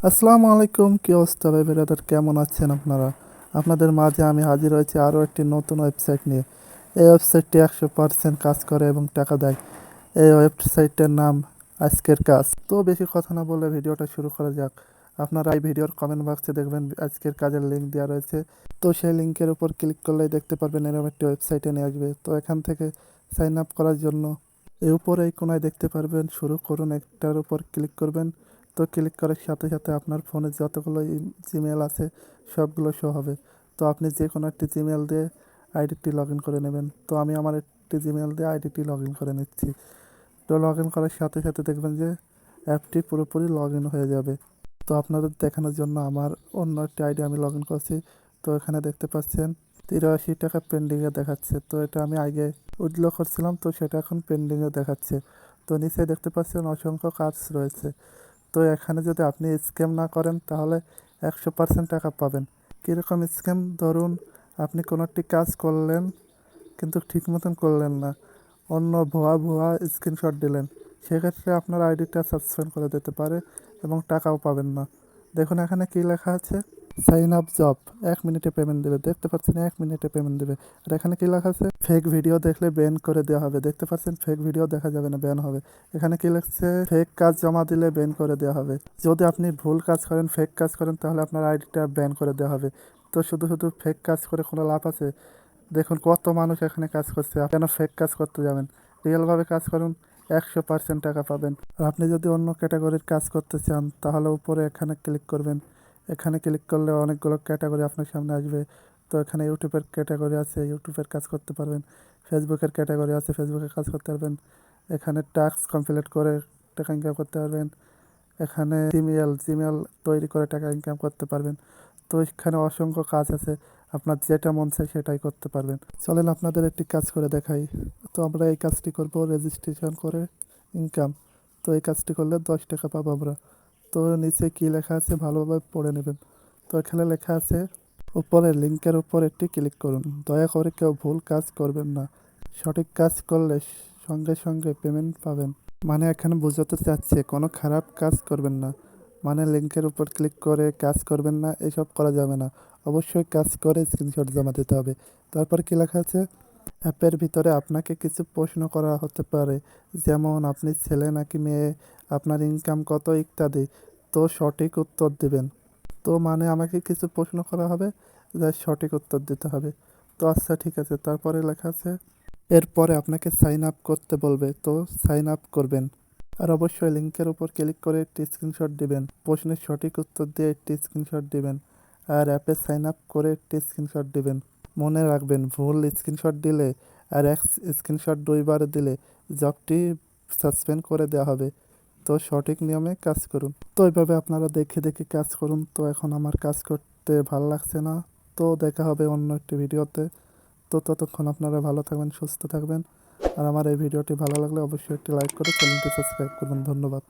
আসসালামু আলাইকুম, কি অবস্থা ভাই ব্রাদার, কেমন আছেন আপনারা? আপনাদের মাঝে আমি হাজির হয়েছি আরও একটি নতুন ওয়েবসাইট নিয়ে। এই ওয়েবসাইটটি 100% কাজ করে এবং টাকা দেয়। এই ওয়েবসাইটের নাম আজকের কাজ। তো বেশি কথা না বলে ভিডিওটা শুরু করা যাক। আপনারা এই ভিডিওর কমেন্ট বক্সে দেখবেন আজকের কাজের লিঙ্ক দেওয়া রয়েছে। তো সেই লিঙ্কের উপর ক্লিক করলেই দেখতে পারবেন এরকম একটি ওয়েবসাইটে নিয়ে আসবে। তো এখান থেকে সাইন আপ করার জন্য এই উপরে এই কোনায় দেখতে পারবেন শুরু করুন, একটার উপর ক্লিক করবেন। তো ক্লিক করার সাথে সাথে আপনার ফোনে যতগুলো জিমেল আছে সবগুলো শো হবে। তো আপনি যে কোনো একটি জিমেল দিয়ে আইডিটি লগ ইন করে নেবেন। তো আমি আমার একটি জিমেল দিয়ে আইডিটি লগ ইন করে নিচ্ছি। তো লগ ইন করার সাথে সাথে দেখবেন যে অ্যাপটি পুরোপুরি লগ ইন হয়ে যাবে। তো আপনাদের দেখানোর জন্য আমার অন্য একটি আইডি আমি লগ ইন করছি। তো এখানে দেখতে পাচ্ছেন 83 টাকা পেন্ডিংয়ে দেখাচ্ছে। তো এটা আমি আগে উইথড্র করছিলাম, তো সেটা এখন পেন্ডিংয়ে দেখাচ্ছে। তো নিচে দেখতে পাচ্ছেন অসংখ্য কাজ রয়েছে। তো এখানে যদি আপনি স্ক্যাম না করেন তাহলে 100% টাকা পাবেন। কীরকম স্ক্যাম? ধরুন আপনি কোনো একটি কাজ করলেন কিন্তু ঠিক মতন করলেন না, অন্য ভুয়া ভুয়া স্ক্রিনশট দিলেন, সেক্ষেত্রে আপনার আইডিটা সাসপেন্ড করে দিতে পারে এবং টাকাও পাবেন না। দেখুন এখানে কি লেখা আছে, সাইন আপ জব, 1 মিনিটে পেমেন্ট দেবে। দেখতে পাচ্ছেন 1 মিনিটে পেমেন্ট দেবে। আর এখানে কি লেখা আছে, ফেক ভিডিও দেখলে ব্যান করে দেওয়া হবে। দেখতে পাচ্ছেন ফেক ভিডিও দেখা যাবে না, ব্যান হবে। এখানে কি লিখছে, ফেক কাজ জমা দিলে ব্যান করে দেওয়া হবে। যদি আপনি ভুল কাজ করেন, ফেক কাজ করেন, তাহলে আপনার আইডিটা ব্যান করে দেওয়া হবে। তো শুধু শুধু ফেক কাজ করে কোনো লাভ আছে? দেখুন কত মানুষ এখানে কাজ করছে, কেন ফেক কাজ করতে যাবেন? রিয়েলভাবে কাজ করুন, 100% টাকা পাবেন। আর আপনি যদি অন্য ক্যাটাগরির কাজ করতে চান তাহলে উপরে এখানে ক্লিক করবেন। এখানে ক্লিক করলে অনেকগুলো ক্যাটাগরি আপনার সামনে আসবে। তো এখানে ইউটিউবের ক্যাটাগরি আছে, ইউটিউবের কাজ করতে পারবেন। ফেসবুকের ক্যাটাগরি আছে, ফেসবুকে কাজ করতে পারবেন। এখানে টাস্ক কমপ্লিট করে টাকা ইনকাম করতে পারবেন। এখানে জিমেল তৈরি করে টাকা ইনকাম করতে পারবেন। তো এখানে অসংখ্য কাজ আছে, আপনার যেটা মন চায় সেটাই করতে পারবেন। চলেন আপনাদের একটি কাজ করে দেখাই। তো আমরা এই কাজটি করব রেজিস্ট্রেশন করে ইনকাম। তো এই কাজটি করলে 10 টাকা পাবো আমরা। তো নিচে কি লেখা আছে ভালোভাবে পড়ে নেবেন। তো এখানে লেখা আছে, উপরে লিঙ্কের উপর একটি ক্লিক করুন। দয়া করে কেউ ভুল কাজ করবেন না, সঠিক কাজ করলে সঙ্গে সঙ্গে পেমেন্ট পাবেন। মানে এখানে বোঝাতে চাচ্ছে কোনো খারাপ কাজ করবেন না, মানে লিঙ্কের উপর ক্লিক করে কাজ করবেন না, এসব করা যাবে না। অবশ্যই কাজ করে স্ক্রিনশট জমা দিতে হবে। তারপর কি লেখা আছে, অ্যাপের ভিতরে আপনাকে কিছু প্রশ্ন করা হতে পারে, যেমন আপনি ছেলে নাকি মেয়ে, আপনার ইনকাম কত ইত্যাদি। তো সঠিক উত্তর দেবেন। তো মানে আমাকে কিছু প্রশ্ন করা হবে, যার সঠিক উত্তর দিতে হবে। তো আচ্ছা ঠিক আছে। তারপরে লেখা আছে, এরপরে আপনাকে সাইন আপ করতে বলবে, তো সাইন আপ করবেন। আর অবশ্যই লিঙ্কের উপর ক্লিক করে একটি স্ক্রিনশট দিবেন, প্রশ্নের সঠিক উত্তর দিয়ে একটি স্ক্রিনশট দিবেন, আর অ্যাপে সাইন আপ করে একটি স্ক্রিনশট দিবেন। মনে রাখবেন, ভুল স্ক্রিনশট দিলে আর এক স্ক্রিনশট 2বার দিলে জবটি সাসপেন্ড করে দেওয়া হবে। তো সঠিক নিয়মে কাজ করুন। তো এইভাবে আপনারা দেখে দেখে কাজ করুন। তো এখন আমার কাজ করতে ভালো লাগছে না। তো দেখা হবে অন্য একটি ভিডিওতে। তো ততক্ষণ আপনারা ভালো থাকবেন, সুস্থ থাকবেন। আর আমার এই ভিডিওটি ভালো লাগলে অবশ্যই একটি লাইক করে চ্যানেলটি সাবস্ক্রাইব করবেন। ধন্যবাদ।